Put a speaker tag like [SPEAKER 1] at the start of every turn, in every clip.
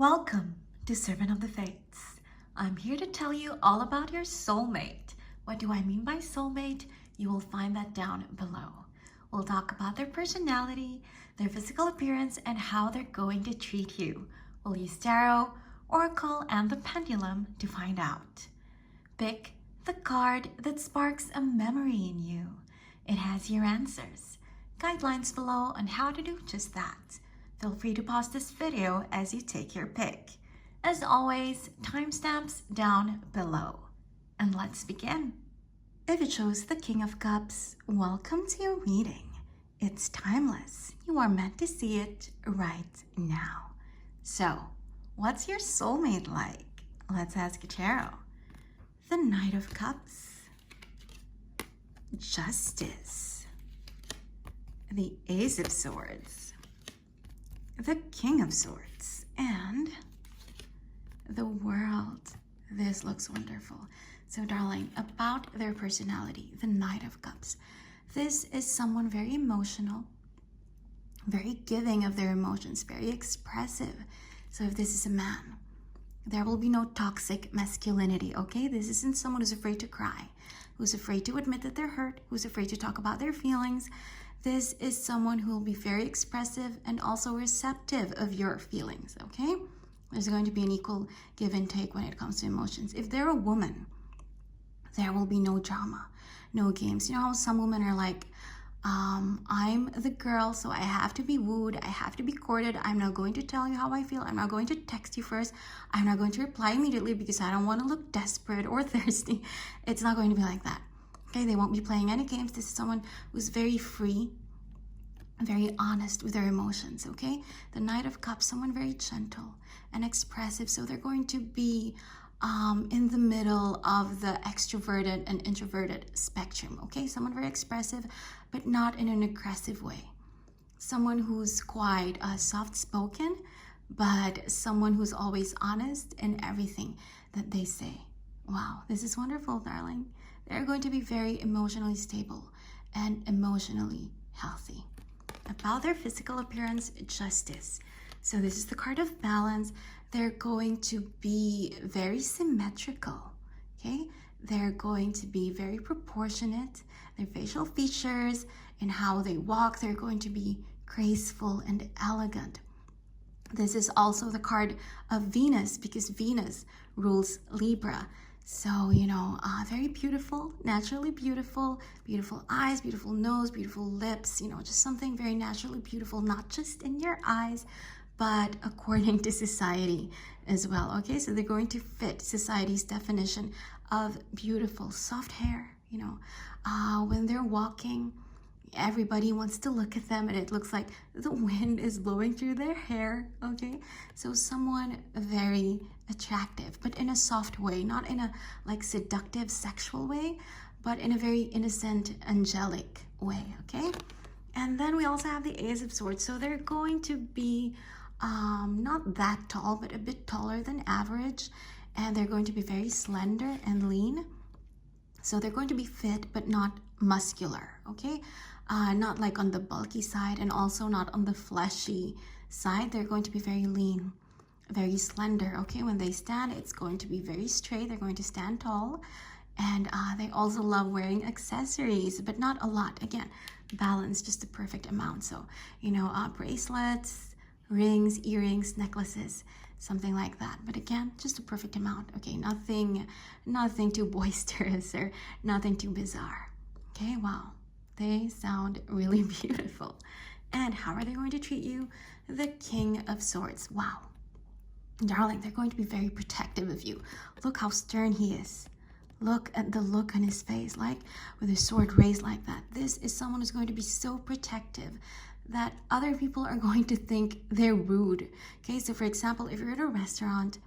[SPEAKER 1] Welcome to Servant of the Fates. I'm here to tell you all about your soulmate. What do I mean by soulmate? You will find that down below. We'll talk about their personality, their physical appearance, and how they're going to treat you. We'll use tarot, oracle, and the pendulum to find out. Pick the card that sparks a memory in you. It has your answers. Guidelines below on how to do just that. Feel free to pause this video as you take your pick. As always, timestamps down below. And let's begin. If you chose the King of Cups, welcome to your reading. It's timeless. You are meant to see it right now. So, what's your soulmate like? Let's ask a tarot. The Knight of Cups, Justice, the Ace of Swords, the King of Swords, and the World. This looks wonderful. So, darling, about their personality, the Knight of Cups. This is someone very emotional, very giving of their emotions, very expressive. So if this is a man, there will be no toxic masculinity, okay? This isn't someone who's afraid to cry, who's afraid to admit that they're hurt, who's afraid to talk about their feelings. This is someone who will be very expressive and also receptive of your feelings, okay? There's going to be an equal give and take when it comes to emotions. If they're a woman, there will be no drama, no games. You know how some women are like, I'm the girl, so I have to be wooed, I have to be courted. I'm not going to tell you how I feel. I'm not going to text you first. I'm not going to reply immediately because I don't want to look desperate or thirsty. It's not going to be like that. Okay, they won't be playing any games. This is someone who's very free, very honest with their emotions, okay? The Knight of Cups, someone very gentle and expressive. So they're going to be in the middle of the extroverted and introverted spectrum, okay? Someone very expressive, but not in an aggressive way. Someone who's quite soft-spoken, but someone who's always honest in everything that they say. Wow, this is wonderful, darling. They're going to be very emotionally stable and emotionally healthy. About their physical appearance, Justice. So this is the card of balance. They're going to be very symmetrical, okay? They're going to be very proportionate. Their facial features and how they walk, they're going to be graceful and elegant. This is also the card of Venus because Venus rules Libra. So, you know, very beautiful, naturally beautiful, beautiful eyes, beautiful nose, beautiful lips, you know, just something very naturally beautiful, not just in your eyes, but according to society as well, okay? So they're going to fit society's definition of beautiful, soft hair, you know. When they're walking, everybody wants to look at them and it looks like the wind is blowing through their hair, okay? So someone very attractive, but in a soft way, not in a like seductive sexual way, but in a very innocent, angelic way, okay? And then we also have the Ace of Swords. So they're going to be not that tall, but a bit taller than average. And they're going to be very slender and lean. So they're going to be fit, but not muscular, okay? Not like on the bulky side and also not on the fleshy side. They're going to be very lean, very slender, okay? When they stand, it's going to be very straight. They're going to stand tall. And they also love wearing accessories, but not a lot. Again, balance, just the perfect amount. So, you know, bracelets, rings, earrings, necklaces, something like that. But again, just a perfect amount, okay? Nothing too boisterous or nothing too bizarre. Okay, wow. They sound really beautiful. And how are they going to treat you? The King of Swords. Wow. Darling, they're going to be very protective of you. Look how stern he is. Look at the look on his face, like with his sword raised like that. This is someone who's going to be so protective that other people are going to think they're rude. Okay, so for example, if you're at a restaurant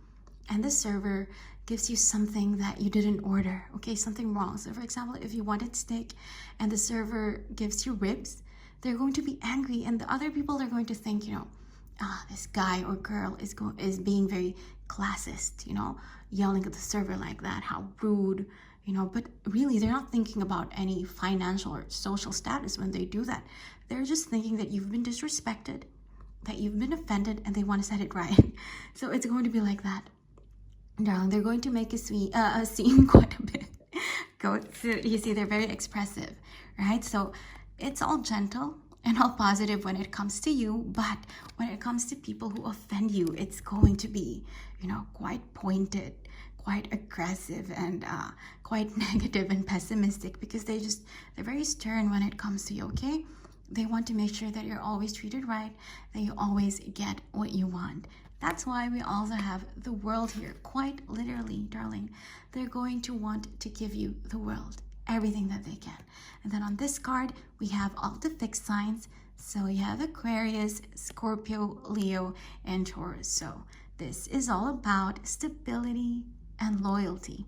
[SPEAKER 1] and the server gives you something that you didn't order, okay, something wrong. So for example, if you wanted steak and the server gives you ribs, they're going to be angry and the other people are going to think, you know, this guy or girl is being very classist, you know, yelling at the server like that, how rude, you know, but really they're not thinking about any financial or social status when they do that. They're just thinking that you've been disrespected that you've been offended and they want to set it right. So it's going to be like that. Darling, they're going to make a scene quite a bit. You see, they're very expressive, right? So it's all gentle and all positive when it comes to you, but when it comes to people who offend you, it's going to be, you know, quite pointed, quite aggressive, and quite negative and pessimistic, because they're very stern when it comes to you, okay? They want to make sure that you're always treated right, that you always get what you want. That's why we also have the world here, quite literally, darling. They're going to want to give you the world, everything that they can. And then on this card, we have all the fixed signs. So you have Aquarius, Scorpio, Leo, and Taurus. So this is all about stability and loyalty.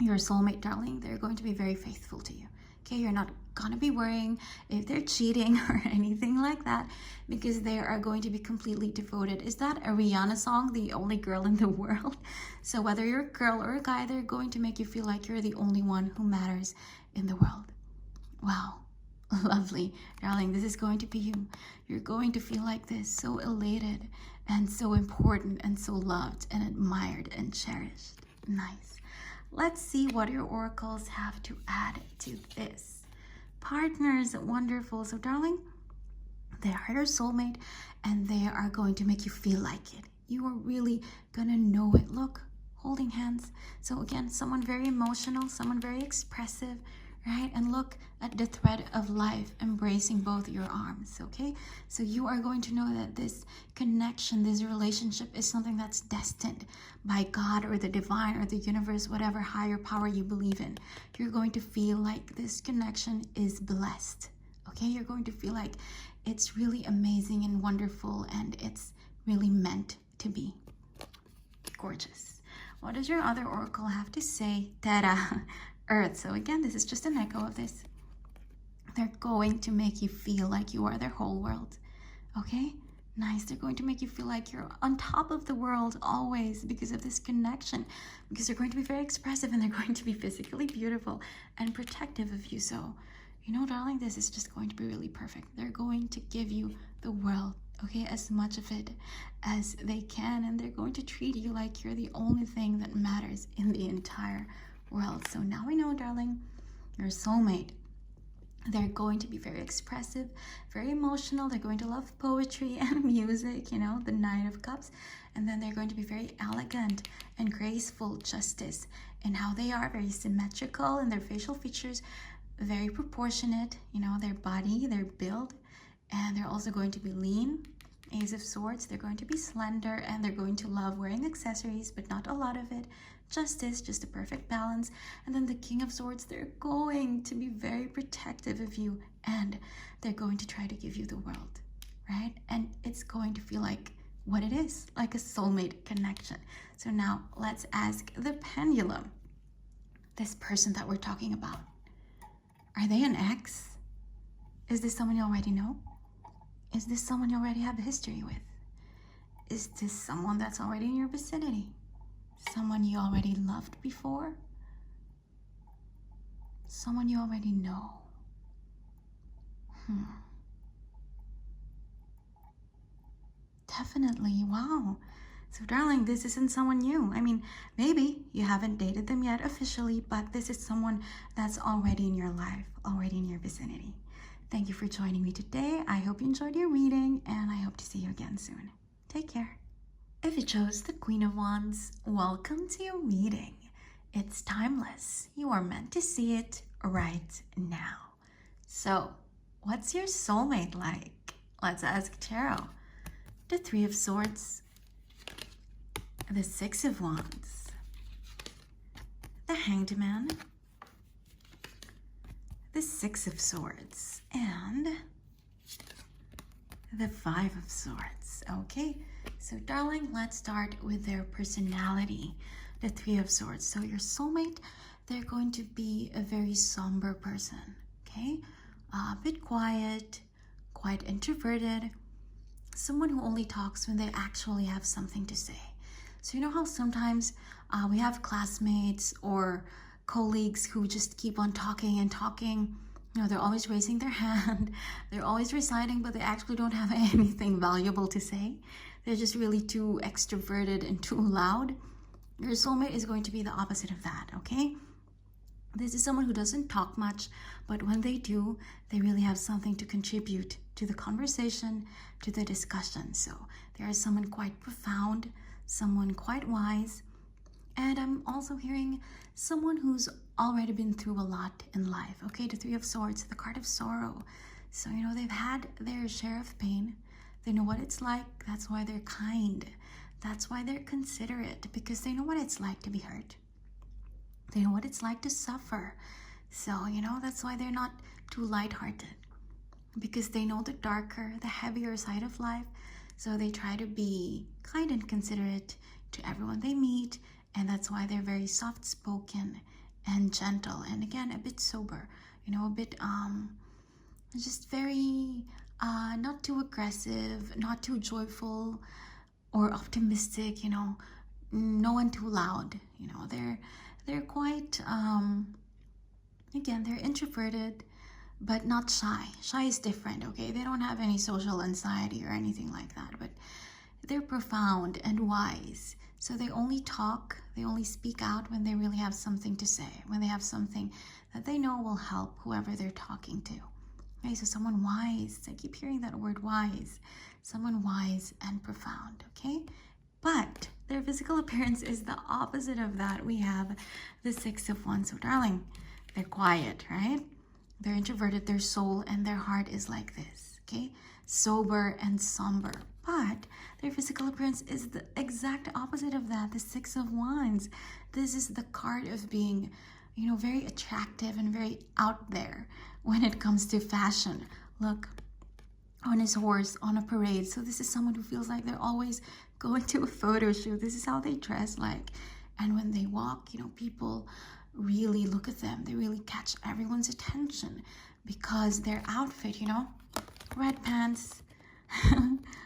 [SPEAKER 1] Your soulmate, darling, they're going to be very faithful to you. Okay, you're not gonna be worrying if they're cheating or anything like that, because they are going to be completely devoted. Is that a Rihanna song, The Only Girl in the World? So whether you're a girl or a guy, they're going to make you feel like you're the only one who matters in the world. Wow, lovely, darling. This is going to be you. You're going to feel like this, so elated and so important and so loved and admired and cherished. Nice. Let's see what your oracles have to add to this. Partners, wonderful. So, darling, they are your soulmate and they are going to make you feel like it. You are really gonna know it. Look, holding hands. So again, someone very emotional, someone very expressive, right? And look at the thread of life embracing both your arms, okay? So you are going to know that this connection, this relationship is something that's destined by God or the divine or the universe, whatever higher power you believe in. You're going to feel like this connection is blessed, okay? You're going to feel like it's really amazing and wonderful and it's really meant to be. Gorgeous. What does your other oracle have to say? Ta-da! Earth. So again, this is just an echo of this. They're going to make you feel like you are their whole world. Okay? Nice. They're going to make you feel like you're on top of the world always because of this connection. Because they're going to be very expressive and they're going to be physically beautiful and protective of you. So, you know, darling, this is just going to be really perfect. They're going to give you the world, okay? As much of it as they can. And they're going to treat you like you're the only thing that matters in the entire world. So now we know, darling, your soulmate, they're going to be very expressive, very emotional. They're going to love poetry and music, you know, the Nine of Cups. And then they're going to be very elegant and graceful, justice in how they are, very symmetrical in their facial features, very proportionate, you know, their body, their build. And they're also going to be lean, Ace of Swords. They're going to be slender and they're going to love wearing accessories, but not a lot of it. Justice, just a perfect balance. And then the King of Swords, they're going to be very protective of you and they're going to try to give you the world, right? And it's going to feel like what it is, like a soulmate connection. So now let's ask the pendulum. This person that we're talking about, are they an ex? Is this someone you already know? Is this someone you already have a history with? Is this someone that's already in your vicinity? Someone you already loved before? Someone you already know? Definitely, wow. So darling, this isn't someone new. I mean, maybe you haven't dated them yet officially, but this is someone that's already in your life, already in your vicinity. Thank you for joining me today. I hope you enjoyed your reading and I hope to see you again soon. Take care. If you chose the Queen of Wands, welcome to your reading. It's timeless. You are meant to see it right now. So, what's your soulmate like? Let's ask Tarot. The Three of Swords, the Six of Wands, the Hanged Man, the Six of Swords, and the Five of Swords. Okay, so darling, let's start with their personality. The Three of Swords. So your soulmate, they're going to be a very somber person, okay? A bit quiet, quite introverted, someone who only talks when they actually have something to say. So you know how sometimes we have classmates or colleagues who just keep on talking and talking, You know, they're always raising their hand. They're always reciting, but they actually don't have anything valuable to say. They're just really too extroverted and too loud. Your soulmate is going to be the opposite of that, okay? This is someone who doesn't talk much, but when they do, they really have something to contribute to the conversation, to the discussion. So there is someone quite profound, someone quite wise, and I'm also hearing someone who's already been through a lot in life. Okay, the Three of Swords, the card of sorrow. So, you know, they've had their share of pain. They know what it's like. That's why they're kind. That's why they're considerate, because they know what it's like to be hurt. They know what it's like to suffer. So, you know, that's why they're not too lighthearted, because they know the darker, the heavier side of life. So they try to be kind and considerate to everyone they meet. And that's why they're very soft-spoken and gentle, and again, a bit sober, you know, a bit, just very, not too aggressive, not too joyful or optimistic, you know, no one too loud, you know, they're quite, again, they're introverted, but not shy. Shy is different, okay? They don't have any social anxiety or anything like that, but they're profound and wise. So they only talk, they only speak out when they really have something to say, when they have something that they know will help whoever they're talking to. Okay, so someone wise, I keep hearing that word wise, someone wise and profound, okay? But their physical appearance is the opposite of that. We have the Six of Wands. So darling, they're quiet, right? They're introverted, their soul and their heart is like this, okay? Sober and somber. But their physical appearance is the exact opposite of that, the Six of Wands. This is the card of being, you know, very attractive and very out there when it comes to fashion. Look, on his horse, on a parade. So this is someone who feels like they're always going to a photo shoot. This is how they dress like. And when they walk, you know, people really look at them. They really catch everyone's attention because their outfit, you know, red pants,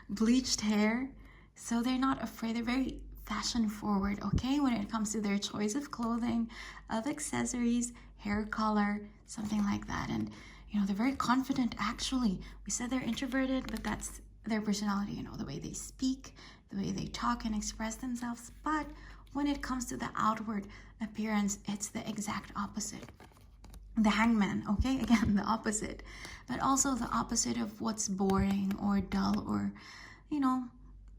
[SPEAKER 1] bleached hair. So they're not afraid. They're very fashion forward, okay, when it comes to their choice of clothing, of accessories, hair color, something like that. And you know, they're very confident. Actually, we said they're introverted, but that's their personality, you know, the way they speak, the way they talk and express themselves. But when it comes to the outward appearance, it's the exact opposite. The Hangman, okay, again, the opposite, but also the opposite of what's boring or dull or, you know,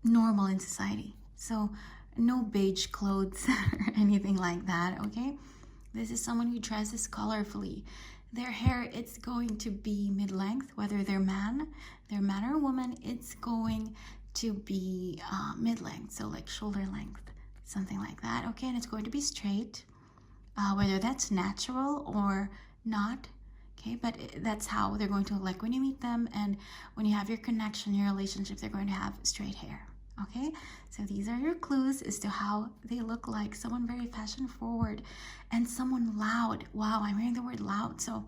[SPEAKER 1] normal in society. So no beige clothes or anything like that, okay? This is someone who dresses colorfully. Their hair, it's going to be mid-length, whether they're man or woman, it's going to be mid-length, so like shoulder length, something like that, okay? And it's going to be straight, whether that's natural or not, okay? But that's how they're going to look like when you meet them, and when you have your connection, your relationship, they're going to have straight hair, okay? So these are your clues as to how they look like. Someone very fashion forward and someone loud. Wow, I'm hearing the word loud. So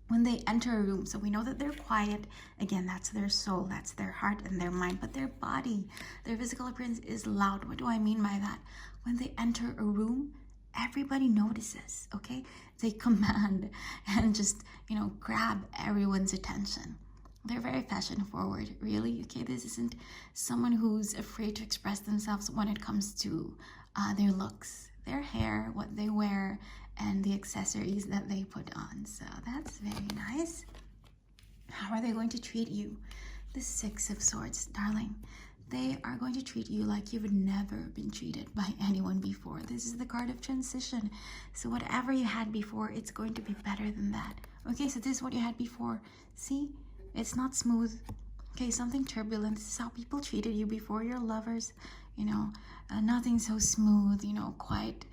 [SPEAKER 1] when they enter a room, so we know that they're quiet. Again, that's their soul, that's their heart and their mind, but their body, their physical appearance is loud. What do I mean by that? When they enter a room, everybody notices, okay? They command and just, you know, grab everyone's attention. They're very fashion forward, really, okay? This isn't someone who's afraid to express themselves when it comes to their looks, their hair, what they wear, and the accessories that they put on. So that's very nice. How are they going to treat you? The Six of Swords, darling. They are going to treat you like you've never been treated by anyone before. This is the card of transition. So whatever you had before, it's going to be better than that. Okay, so this is what you had before. See, it's not smooth. Okay, something turbulent. This is how people treated you before. Your lovers, you know, nothing so smooth, you know, quite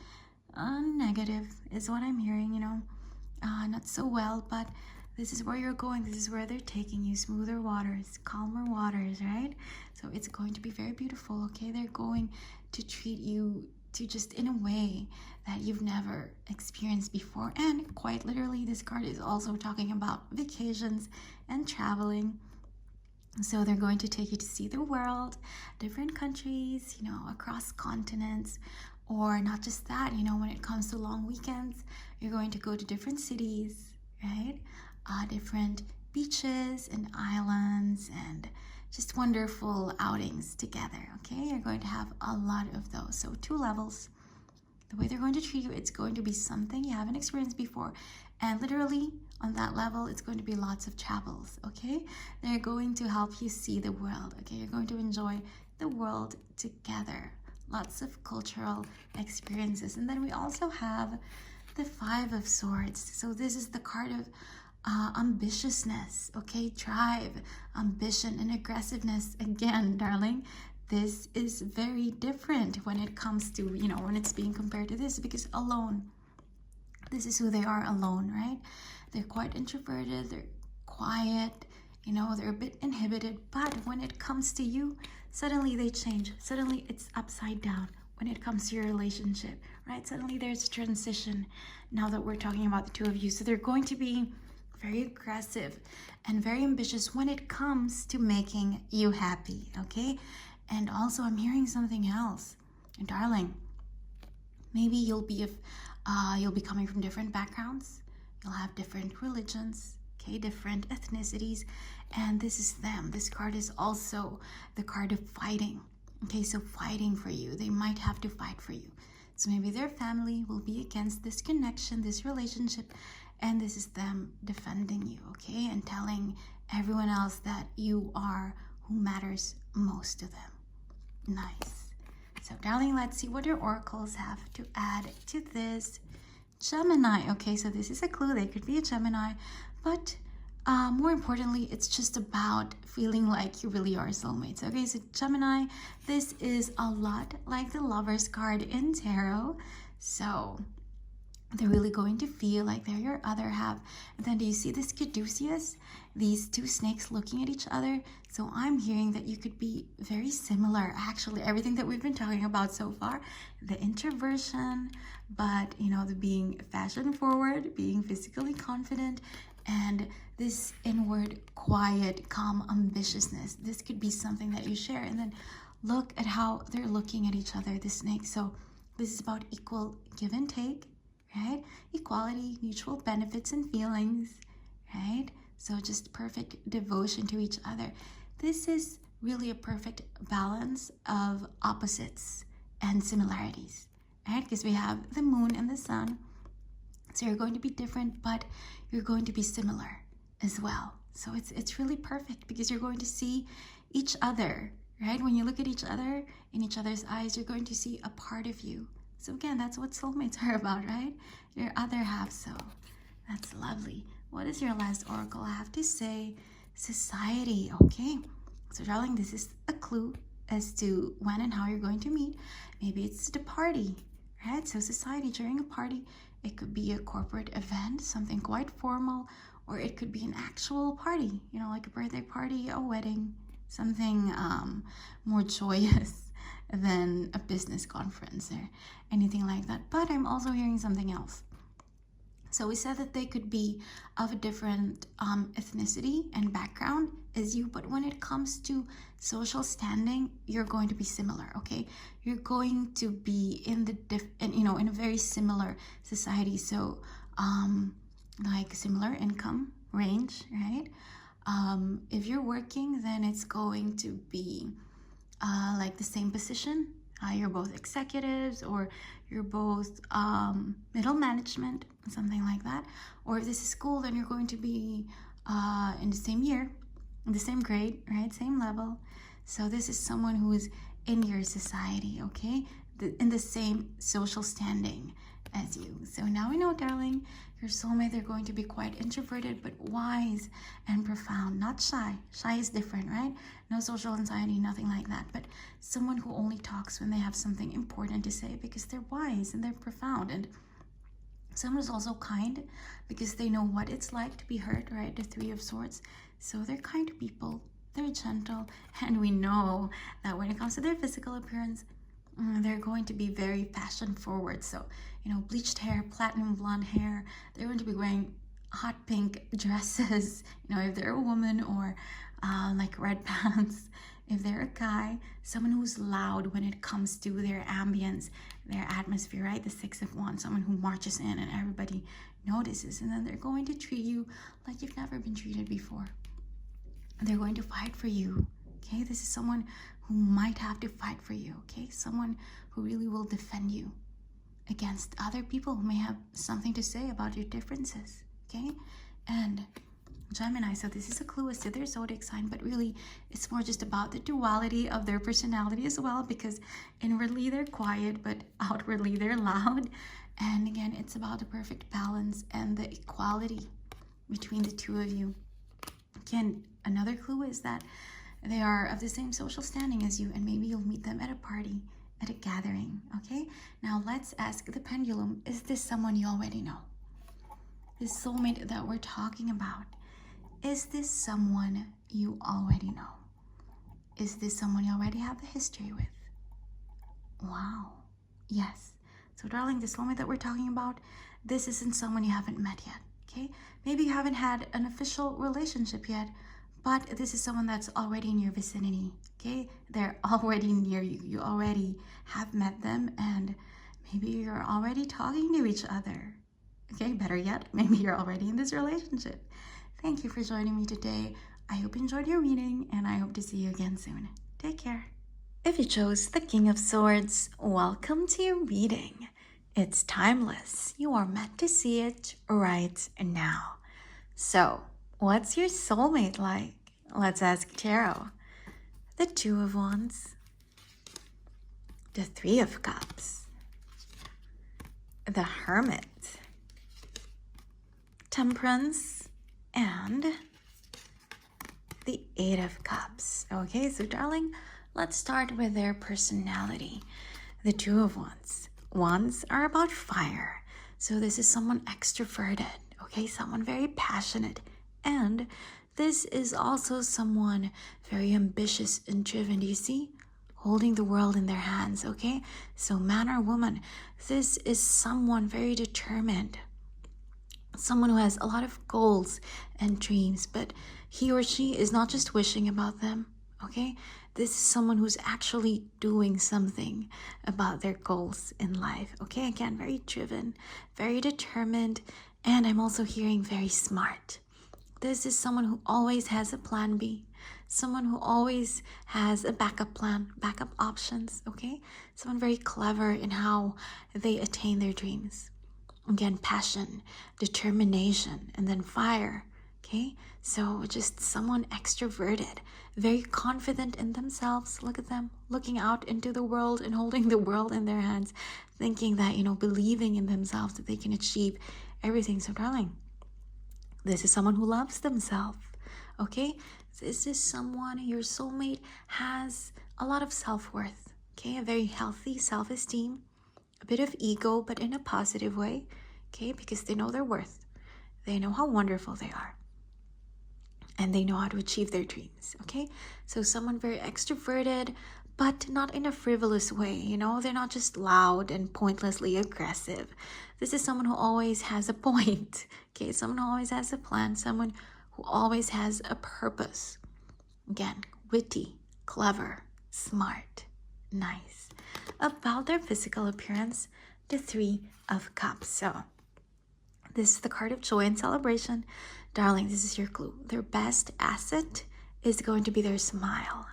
[SPEAKER 1] negative is what I'm hearing, you know, not so well, but this is where you're going. This is where they're taking you. Smoother waters, calmer waters, right? So it's going to be very beautiful, okay? They're going to treat you to just in a way that you've never experienced before. And quite literally, this card is also talking about vacations and traveling. So they're going to take you to see the world, different countries, you know, across continents. Or not just that, you know, when it comes to long weekends, you're going to go to different cities, right? different beaches and islands and just wonderful outings together, okay? You're going to have a lot of those. So 2 levels. The way they're going to treat you, it's going to be something you haven't experienced before. And literally on that level, it's going to be lots of travels, okay? They're going to help you see the world, okay? You're going to enjoy the world together. Lots of cultural experiences. And then we also have the 5 of Swords. So this is the card of ambitiousness, okay? Drive, ambition, and aggressiveness. Again, darling, this is very different when it comes to, you know, when it's being compared to this, because alone, this is who they are alone, right? They're quite introverted, they're quiet, you know, they're a bit inhibited, but when it comes to you, suddenly they change. Suddenly it's upside down when it comes to your relationship, right? Suddenly there's a transition now that we're talking about the 2 of you. So they're going to be very aggressive and very ambitious when it comes to making you happy, okay? And also I'm hearing something else. Darling, maybe you'll be coming from different backgrounds. You'll have different religions, okay, different ethnicities, and this is them. This card is also the card of fighting, okay? So fighting for you. They might have to fight for you. So maybe their family will be against this connection, this relationship, and this is them defending you, okay? And telling everyone else that you are who matters most to them. Nice. So, darling, let's see what your oracles have to add to this. Gemini. Okay, so this is a clue. They could be a Gemini, but more importantly, it's just about feeling like you really are soulmates. Okay, so Gemini, this is a lot like the Lovers card in tarot. So they're really going to feel like they're your other half. And then do you see this caduceus? These 2 snakes looking at each other. So I'm hearing that you could be very similar. Actually, everything that we've been talking about so far, the introversion, but you know, the being fashion forward, being physically confident, and this inward, quiet, calm ambitiousness. This could be something that you share. And then look at how they're looking at each other, the snakes. So this is about equal give and take, right? Equality, mutual benefits and feelings, right? So just perfect devotion to each other. This is really a perfect balance of opposites and similarities, right? Because we have the moon and the sun. So you're going to be different, but you're going to be similar as well. So it's really perfect because you're going to see each other, right? When you look at each other, in each other's eyes, you're going to see a part of you. So again, that's what soulmates are about, right? Your other half. So that's lovely. What does your last oracle have to say? Society. Okay. So darling, this is a clue as to when and how you're going to meet. Maybe it's the party, right? So society, during a party, it could be a corporate event, something quite formal, or it could be an actual party, you know, like a birthday party, a wedding, something more joyous than a business conference or anything like that. But I'm also hearing something else. So we said that they could be of a different ethnicity and background as you, but when it comes to social standing, you're going to be similar, okay? You're going to be in the in a very similar society. So like similar income range, right? If you're working, then it's going to be like the same position. You're both executives, or you're both middle management, something like that. Or if this is school, then you're going to be in the same year, in the same grade, right? Same level. So this is someone who is in your society, okay? In the same social standing as you. So now we know, darling, your soulmate, they're going to be quite introverted, but wise and profound, not shy. Shy is different, right? No social anxiety, nothing like that. But someone who only talks when they have something important to say, because they're wise and they're profound. And someone is also kind because they know what it's like to be hurt, right? The 3 of Swords. So they're kind people, they're gentle, and we know that when it comes to their physical appearance, they're going to be very fashion forward. So, you know, bleached hair, platinum blonde hair. They're going to be wearing hot pink dresses, you know, if they're a woman, or like red pants If they're a guy, someone who's loud when it comes to their ambience, their atmosphere, right? The Six of Wands, someone who marches in and everybody notices, and then they're going to treat you like you've never been treated before. They're going to fight for you, okay? This is someone who might have to fight for you, okay? Someone who really will defend you against other people who may have something to say about your differences, okay? And Gemini, so this is a clue as to their zodiac sign, but really it's more just about the duality of their personality as well, because inwardly they're quiet, but outwardly they're loud. And again, it's about the perfect balance and the equality between the two of you. Again, another clue is that they are of the same social standing as you, and maybe you'll meet them at a party, at a gathering, okay? Now let's ask the pendulum, is this someone you already know? This soulmate that we're talking about, is this someone you already know? Is this someone you already have the history with? Wow, yes. So darling, the soulmate that we're talking about, this isn't someone you haven't met yet, okay? Maybe you haven't had an official relationship yet, but this is someone that's already in your vicinity, okay? They're already near you. You already have met them, and maybe you're already talking to each other, okay? Better yet, maybe you're already in this relationship. Thank you for joining me today. I hope you enjoyed your reading, and I hope to see you again soon. Take care. If you chose the King of Swords, welcome to your reading. It's timeless. You are meant to see it right now. So, what's your soulmate like? Let's ask Tarot. The Two of Wands, the Three of Cups, the Hermit, Temperance, and the Eight of Cups. Okay, so darling, let's start with their personality. The Two of Wands. Wands are about fire. So this is someone extroverted, okay? Someone very passionate. And this is also someone very ambitious and driven. Do you see? Holding the world in their hands, okay? So man or woman, this is someone very determined. Someone who has a lot of goals and dreams, but he or she is not just wishing about them, okay? This is someone who's actually doing something about their goals in life, okay? Again, very driven, very determined, and I'm also hearing very smart. This is someone who always has a plan B, someone who always has a backup plan, backup options, okay? Someone very clever in how they attain their dreams. Again, passion, determination, and then fire, okay? So just someone extroverted, very confident in themselves. Look at them looking out into the world and holding the world in their hands, thinking that, believing in themselves that they can achieve everything. So darling, this is someone who loves themselves, okay? This is someone, your soulmate has a lot of self-worth, okay? A very healthy self-esteem, a bit of ego, but in a positive way, okay? Because they know their worth. They know how wonderful they are. And they know how to achieve their dreams, okay? So someone very extroverted, but not in a frivolous way, They're not just loud and pointlessly aggressive. This is someone who always has a point, okay? Someone who always has a plan, someone who always has a purpose. Again, witty, clever, smart, nice. About their physical appearance, the Three of Cups. So this is the card of joy and celebration. Darling, this is your clue. Their best asset is going to be their smile.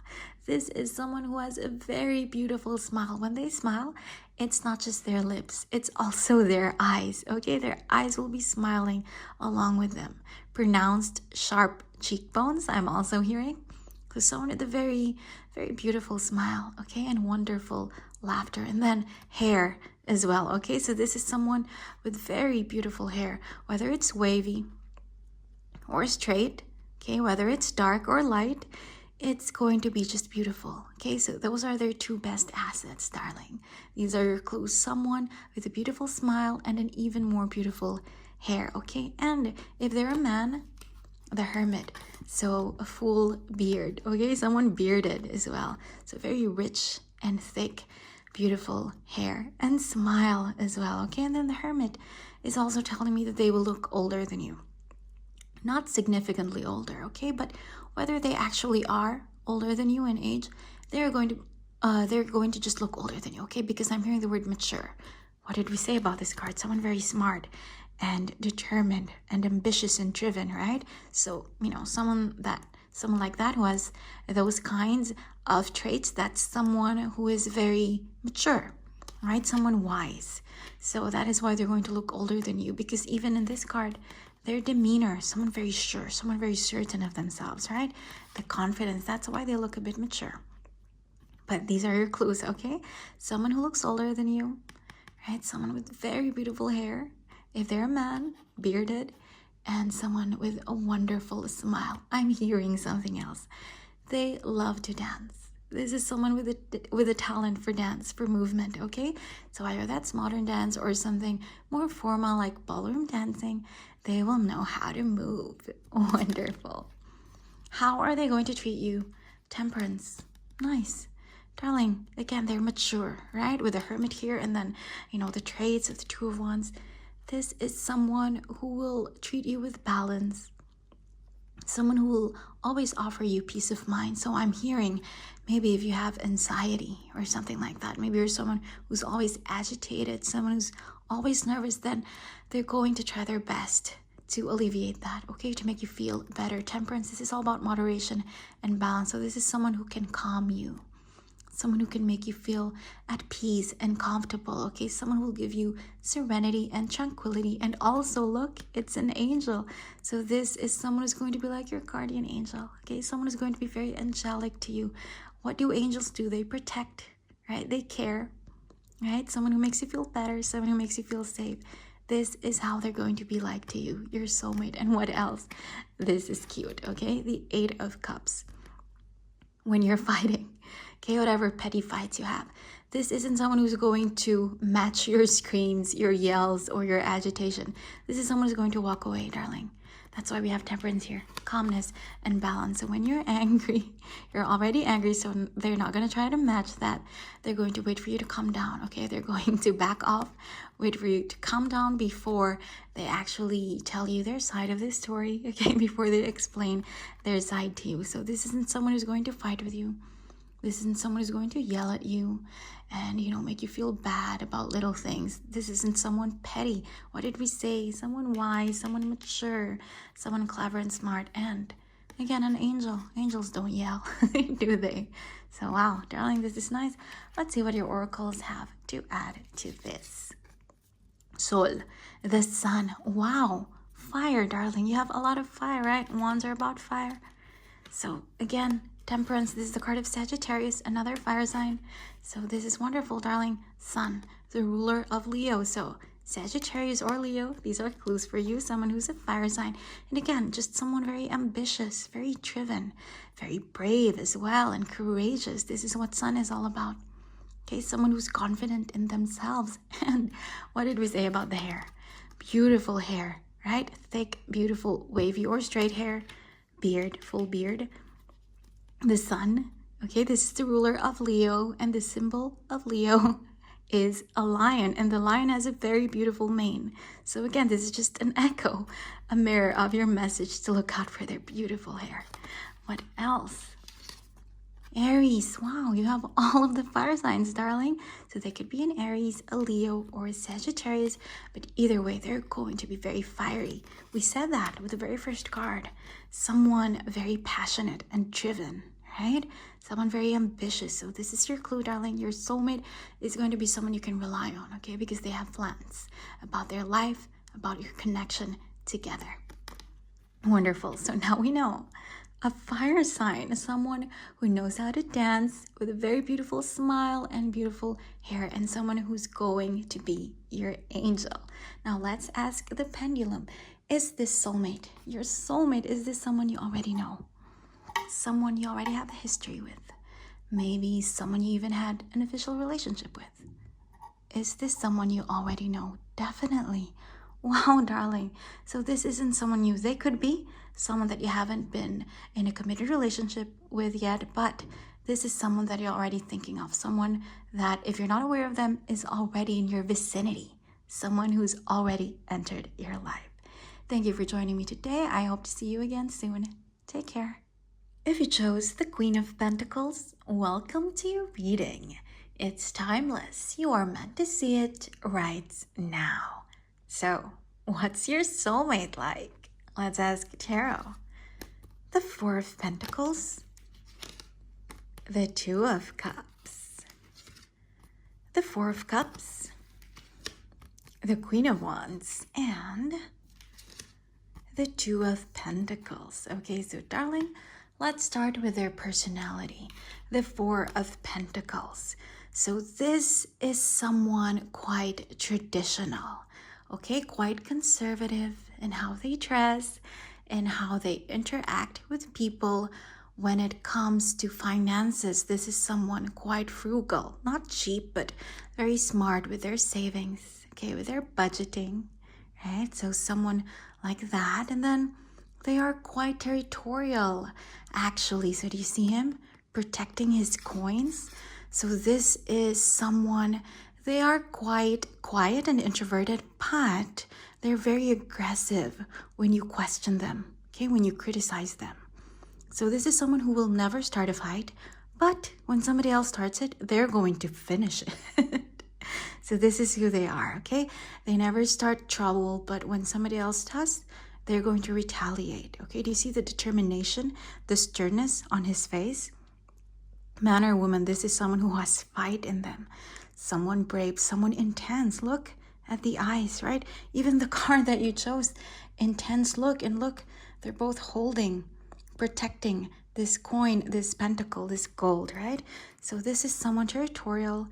[SPEAKER 1] This is someone who has a very beautiful smile. When they smile, it's not just their lips, it's also their eyes, okay? Their eyes will be smiling along with them. Pronounced, sharp cheekbones, I'm also hearing. So someone with a very, very beautiful smile, okay? And wonderful laughter. And then hair as well, okay? So this is someone with very beautiful hair, whether it's wavy or straight, okay? Whether it's dark or light, it's going to be just beautiful, okay? So those are their two best assets, darling. These are your clues. Someone with a beautiful smile and an even more beautiful hair, okay? And if they're a man, the Hermit, so a full beard, okay? Someone bearded as well. So very rich and thick, beautiful hair and smile as well, okay? And then the Hermit is also telling me that they will look older than you. Not significantly older, okay? But whether they actually are older than you in age, they're going to just look older than you, okay? Because I'm hearing the word mature. What did we say about this card? Someone very smart and determined and ambitious and driven, right? So, you know, someone like that who has those kinds of traits, that's someone who is very mature, right? Someone wise. So that is why they're going to look older than you, because even in this card, their demeanor, someone very sure, someone very certain of themselves, right? The confidence, that's why they look a bit mature. But these are your clues, okay? Someone who looks older than you, right? Someone with very beautiful hair, if they're a man, bearded, and someone with a wonderful smile. I'm hearing something else. They love to dance. This is someone with a talent for dance, for movement, okay? So either that's modern dance or something more formal like ballroom dancing. They will know how to move. Wonderful. How are they going to treat you? Temperance. Nice. Darling, again, they're mature, right? With the Hermit here and then, you know, the traits of the Two of Wands. This is someone who will treat you with balance. Someone who will always offer you peace of mind. So I'm hearing maybe if you have anxiety or something like that, maybe you're someone who's always agitated, someone who's always nervous, then they're going to try their best to alleviate that, okay, to make you feel better. Temperance, this is all about moderation and balance. So this is someone who can calm you, someone who can make you feel at peace and comfortable, okay? Someone who will give you serenity and tranquility. And also, look, it's an angel. So this is someone who's going to be like your guardian angel, okay? Someone who's going to be very angelic to you. What do angels do? They protect, right? They care, right? Someone who makes you feel better, someone who makes you feel safe. This is how they're going to be like to you, your soulmate. And what else? This is cute, okay? The Eight of Cups. When you're fighting, okay, whatever petty fights you have, this isn't someone who's going to match your screams, your yells, or your agitation. This is someone who's going to walk away, darling. That's why we have temperance here, calmness and balance. So when you're angry, you're already angry, so they're not going to try to match that. They're going to wait for you to calm down, okay? They're going to back off, wait for you to calm down before they actually tell you their side of the story, okay? Before they explain their side to you. So this isn't someone who's going to fight with you. This isn't someone who's going to yell at you and, you know, make you feel bad about little things. This isn't someone petty. What did we say? Someone wise, someone mature, someone clever and smart. And, again, an angel. Angels don't yell, do they? So, wow, darling, this is nice. Let's see what your oracles have to add to this. Sol, the sun. Wow, fire, darling. You have a lot of fire, right? Wands are about fire. So, again, Temperance, this is the card of Sagittarius, another fire sign. So this is wonderful, darling. Sun, the ruler of Leo. So Sagittarius or Leo, these are clues for you, someone who's a fire sign. And again, just someone very ambitious, very driven, very brave as well, and courageous. This is what Sun is all about. Okay, someone who's confident in themselves. And what did we say about the hair? Beautiful hair, right? Thick, beautiful, wavy or straight hair. Beard, full beard. The sun, okay, this is the ruler of Leo, and the symbol of Leo is a lion, and the lion has a very beautiful mane. So again, this is just an echo, a mirror of your message to look out for their beautiful hair. What else? Aries, wow, you have all of the fire signs, darling. So they could be an Aries, a Leo, or a Sagittarius, but either way, they're going to be very fiery. We said that with the very first card. Someone very passionate and driven, right? Someone very ambitious. So this is your clue, darling. Your soulmate is going to be someone you can rely on, okay? Because they have plans about their life, about your connection together. Wonderful. So now we know. A fire sign, someone who knows how to dance with a very beautiful smile and beautiful hair, and someone who's going to be your angel. Now let's ask the pendulum. Is this soulmate? Your soulmate, is this someone you already know? Someone you already have a history with? Maybe someone you even had an official relationship with? Is this someone you already know? Definitely. Wow, darling. So this isn't someone new. They could be someone that you haven't been in a committed relationship with yet, but this is someone that you're already thinking of. Someone that, if you're not aware of them, is already in your vicinity. Someone who's already entered your life. Thank you for joining me today. I hope to see you again soon. Take care. If you chose the Queen of Pentacles, welcome to your reading. It's timeless. You are meant to see it right now. So, what's your soulmate like? Let's ask Tarot. The Four of Pentacles, the Two of Cups, the Four of Cups, the Queen of Wands, and the Two of Pentacles. Okay, so darling, let's start with their personality. The Four of Pentacles. So this is someone quite traditional, okay? Quite conservative in how they dress and how they interact with people. When it comes to finances, this is someone quite frugal, not cheap, but very smart with their savings, okay, with their budgeting, right? So someone like that. And then they are quite territorial, actually. So do you see him protecting his coins? So this is someone, they are quite quiet and introverted, but they're very aggressive when you question them, okay, when you criticize them. So this is someone who will never start a fight, but when somebody else starts it, they're going to finish it. So this is who they are, okay? They never start trouble, but when somebody else does, they're going to retaliate, okay? Do you see the determination, the sternness on his face? Man or woman, this is someone who has fight in them. Someone brave, someone intense. Look at the eyes, right? Even the card that you chose, intense look. And look, they're both holding, protecting this coin, this pentacle, this gold, right? So this is someone territorial,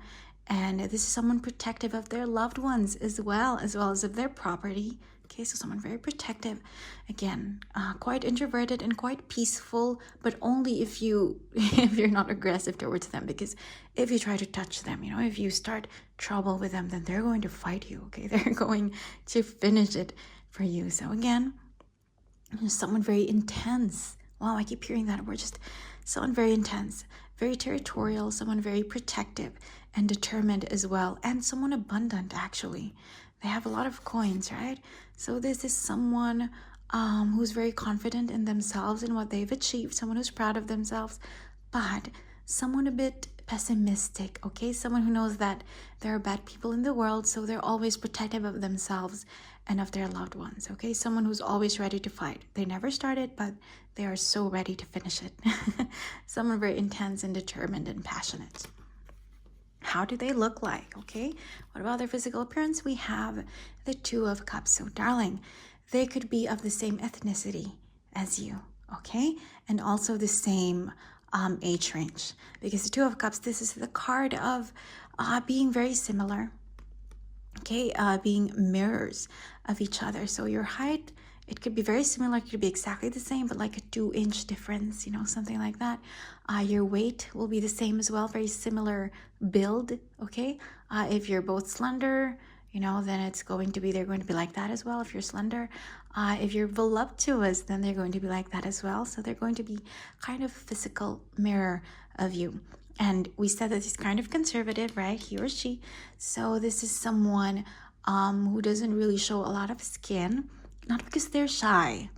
[SPEAKER 1] and this is someone protective of their loved ones as well as of their property. Okay, so someone very protective. Again, quite introverted and quite peaceful, but only if you're not aggressive towards them. Because if you try to touch them, you know, if you start trouble with them, then they're going to fight you. Okay, they're going to finish it for you. So again, someone very intense. Wow, I keep hearing that word. Just someone very intense, very territorial, someone very protective and determined as well, and someone abundant, actually. They have a lot of coins, right? So this is someone who's very confident in themselves and what they've achieved, someone who's proud of themselves, but someone a bit pessimistic, okay? Someone who knows that there are bad people in the world, so they're always protective of themselves and of their loved ones, okay? Someone who's always ready to fight. They never started, but they are so ready to finish it. Someone very intense and determined and passionate. How do they look like, okay? What about their physical appearance? We have the Two of Cups. So, darling, they could be of the same ethnicity as you, okay? And also the same age range. Because the Two of Cups, this is the card of being very similar, okay? Being mirrors of each other. So your height, it could be very similar, it could be exactly the same, but like a 2-inch difference, you know, something like that. Your weight will be the same as well, very similar build, okay? If you're both slender, you know, then they're going to be like that as well. If you're slender, if you're voluptuous, then they're going to be like that as well. So they're going to be kind of physical mirror of you. And we said that he's kind of conservative, right? He or she. So this is someone who doesn't really show a lot of skin. Not because they're shy.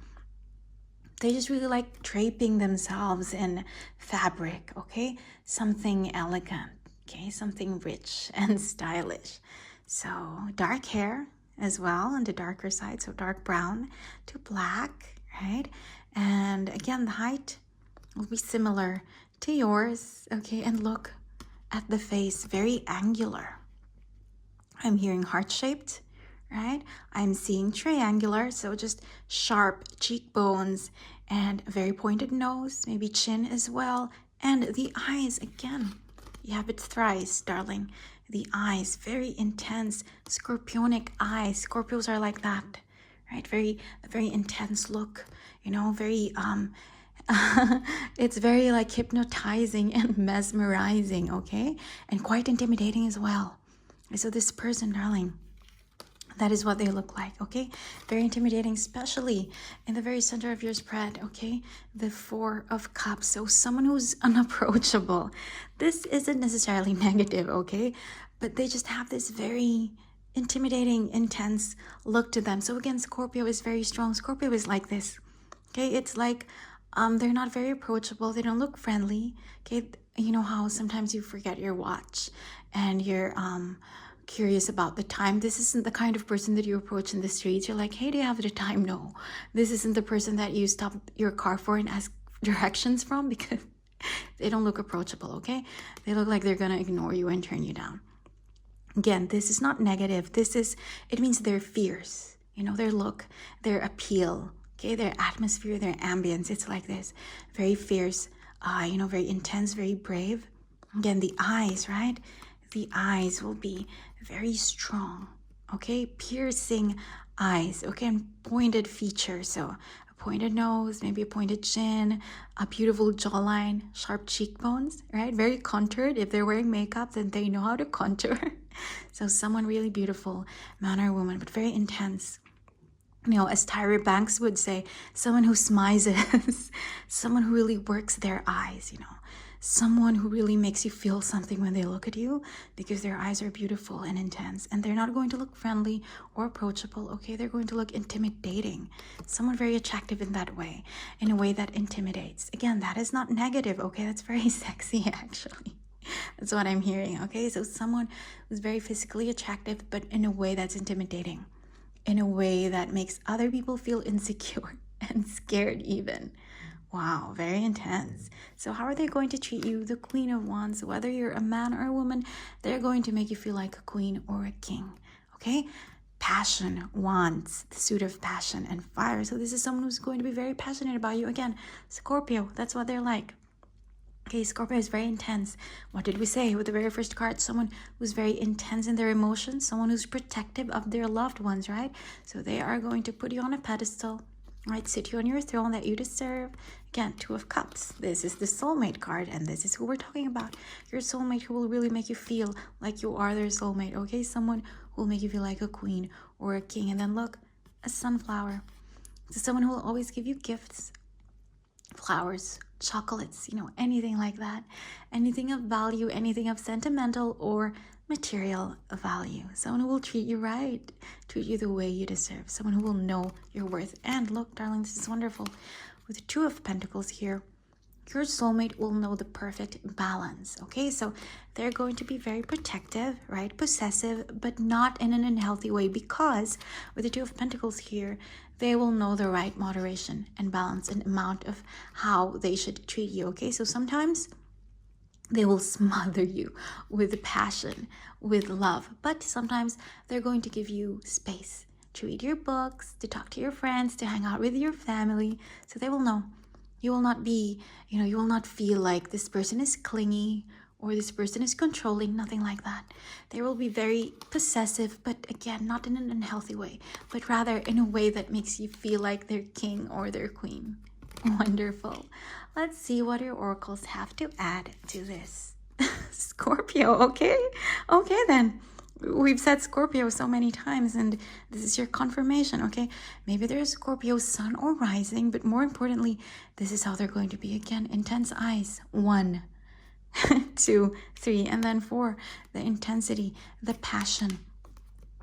[SPEAKER 1] They just really like draping themselves in fabric, okay? Something elegant, okay? Something rich and stylish. So dark hair as well on the darker side. So dark brown to black, right? And again, the height will be similar to yours, okay? And look at the face, very angular. I'm hearing heart-shaped, right? I'm seeing triangular, so just sharp cheekbones and a very pointed nose, maybe chin as well. And the eyes, again, you have it thrice, darling. The eyes, very intense, scorpionic eyes. Scorpios are like that, right? Very intense look, you know, very, it's very like hypnotizing and mesmerizing, okay? And quite intimidating as well. So this person, darling, that is what they look like, okay? Very intimidating, especially in the very center of your spread, okay? The Four of Cups. So someone who's unapproachable. This isn't necessarily negative, okay? But they just have this very intimidating, intense look to them. So again, Scorpio is very strong. Scorpio is like this, okay? It's like They're not very approachable. They don't look friendly. Okay, you know how sometimes you forget your watch and you're curious about the time. This isn't the kind of person that you approach in the streets. You're like, hey, do you have the time? No. This isn't the person that you stop your car for and ask directions from, because they don't look approachable, okay? They look like they're gonna ignore you and turn you down. Again, this is not negative. It means their fears, you know, their look, their appeal, okay, their atmosphere, their ambience. It's like this, very fierce, you know, very intense, very brave. Again, the eyes, right? The eyes will be very strong, okay, piercing eyes, okay, and pointed features. So a pointed nose, maybe a pointed chin, a beautiful jawline, sharp cheekbones, right? Very contoured. If they're wearing makeup, then they know how to contour. So someone really beautiful, man or woman, but very intense. You know, as Tyra Banks would say, someone who smizes, someone who really works their eyes, you know, someone who really makes you feel something when they look at you, because their eyes are beautiful and intense, and they're not going to look friendly or approachable, okay? They're going to look intimidating. Someone very attractive in that way, in a way that intimidates. Again, that is not negative, okay? That's very sexy, actually. That's what I'm hearing, okay? So someone who's very physically attractive, but in a way that's intimidating, in a way that makes other people feel insecure and scared even. Wow, very intense. So how are they going to treat you? The Queen of Wands, whether you're a man or a woman, they're going to make you feel like a queen or a king, okay? Passion, wands, the suit of passion and fire. So this is someone who's going to be very passionate about you. Again, Scorpio, that's what they're like. Okay, Scorpio is very intense. What did we say with the very first card? Someone who's very intense in their emotions, someone who's protective of their loved ones, right? So they are going to put you on a pedestal, right? Sit you on your throne that you deserve. Again, Two of Cups. This is the soulmate card, and this is who we're talking about. Your soulmate who will really make you feel like you are their soulmate, okay? Someone who will make you feel like a queen or a king. And then look, a sunflower. So someone who will always give you gifts, flowers, chocolates, you know, anything like that, anything of value, anything of sentimental or material value. Someone who will treat you right, treat you the way you deserve, someone who will know your worth. And look, darling, this is wonderful. With the Two of Pentacles here, your soulmate will know the perfect balance, okay? So they're going to be very protective, right? Possessive, but not in an unhealthy way, because with the Two of Pentacles here, they will know the right moderation and balance and amount of how they should treat you, okay? So sometimes they will smother you with passion, with love, but sometimes they're going to give you space to read your books, to talk to your friends, to hang out with your family, so they will know. You will not be, you know, you will not feel like this person is clingy or this person is controlling, nothing like that. They will be very possessive, but again, not in an unhealthy way, but rather in a way that makes you feel like they're king or they're queen. Wonderful. Let's see what your oracles have to add to this. Scorpio, okay? Okay then. We've said Scorpio so many times, and this is your confirmation, okay? Maybe there's Scorpio sun or rising, but more importantly, this is how they're going to be. Again, intense eyes. 1, 2, 3, and then 4. The intensity, the passion.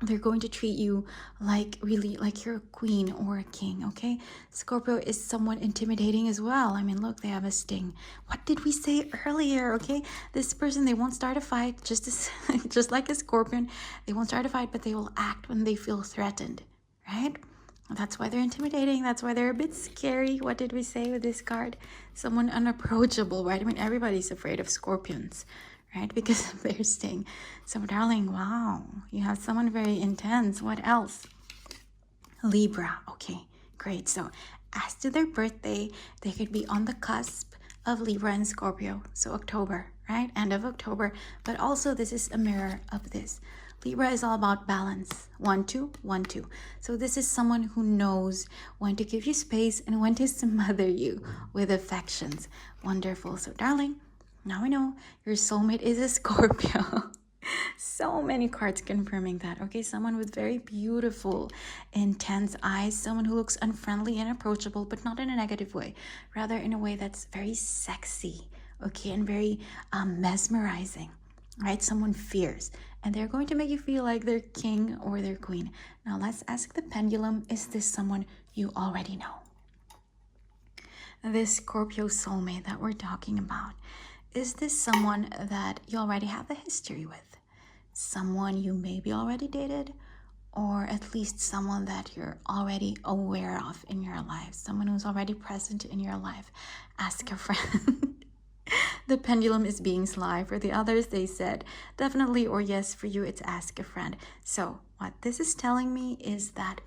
[SPEAKER 1] They're going to treat you like really like you're a queen or a king, okay? Scorpio is somewhat intimidating as well. I mean, look, they have a sting. What did we say earlier, okay? This person, they won't start a fight, just like a scorpion. They won't start a fight, but they will act when they feel threatened, right? That's why they're intimidating. That's why they're a bit scary. What did we say with this card? Someone unapproachable, right? I mean, everybody's afraid of scorpions, right? Because of their sting. So, darling, wow, you have someone very intense. What else? Libra. Okay, great. So, as to their birthday, they could be on the cusp of Libra and Scorpio. So, October, right? End of October. But also, this is a mirror of this. Libra is all about balance. 1, 2, 1, 2. So this is someone who knows when to give you space and when to smother you with affections. Wonderful. So, darling, now we know your soulmate is a Scorpio. So many cards confirming that. Okay, someone with very beautiful, intense eyes. Someone who looks unfriendly and approachable, but not in a negative way. Rather in a way that's very sexy, okay, and very mesmerizing. Right? Someone fierce, and they're going to make you feel like they're king or they're queen. Now let's ask the pendulum, is this someone you already know? this Scorpio soulmate that we're talking about, is this someone that you already have a history with? Someone you maybe already dated? Or at least someone that you're already aware of in your life, someone who's already present in your life? Ask a friend. The pendulum is being sly. For the others, they said definitely or yes. For you, it's ask a friend. So what this is telling me is that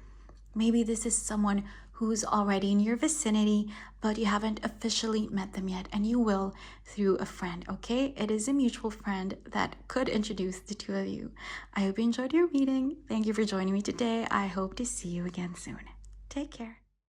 [SPEAKER 1] maybe this is someone who's already in your vicinity, but you haven't officially met them yet, and you will through a friend, okay? It is a mutual friend that could introduce the two of you. I hope you enjoyed your reading. Thank you for joining me today. I hope to see you again soon. Take care.